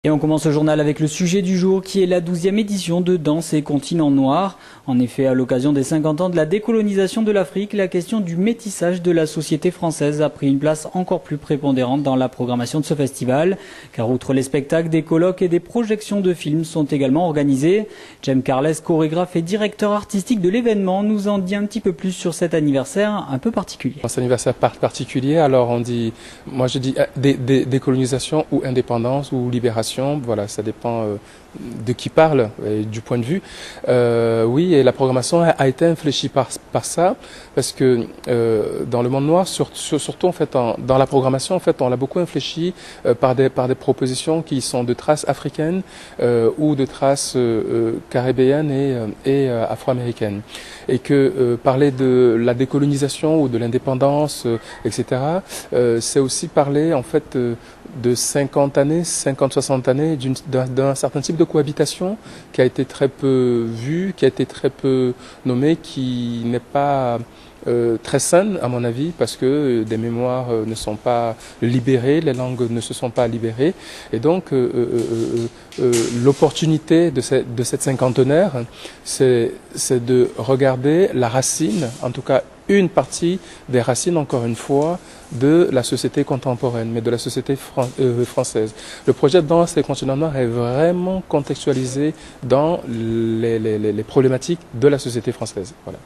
Et on commence le journal avec le sujet du jour qui est la 12e édition de Danse et Continent Noir. En effet, à l'occasion des 50 ans de la décolonisation de l'Afrique, la question du métissage de la société française a pris une place encore plus prépondérante dans la programmation de ce festival. Car outre les spectacles, des colloques et des projections de films sont également organisés. Jem Carles, chorégraphe et directeur artistique de l'événement, nous en dit un petit peu plus sur cet anniversaire un peu particulier. Cet anniversaire particulier, alors on dit, moi je dis décolonisation ou indépendance ou libération. Voilà, ça dépend de qui parle et du point de vue. Oui, et la programmation a été infléchie par ça, parce que dans le monde noir, surtout en fait, dans la programmation, en fait, on l'a beaucoup infléchi par des propositions qui sont de traces africaines ou de traces caribéennes et afro-américaines. Et que parler de la décolonisation ou de l'indépendance, etc., c'est aussi parler en fait de 50 années, 50-60 années d'un certain type de cohabitation qui a été très peu vu, qui a été très peu nommé, qui n'est pas très saine à mon avis, parce que des mémoires ne sont pas libérées, les langues ne se sont pas libérées, et donc l'opportunité de cette cinquantenaire, c'est de regarder la racine, en tout cas une partie des racines, encore une fois, de la société contemporaine, mais de la société française. Le projet Danse et Continent Noir est vraiment contextualisé dans les problématiques de la société française. Voilà.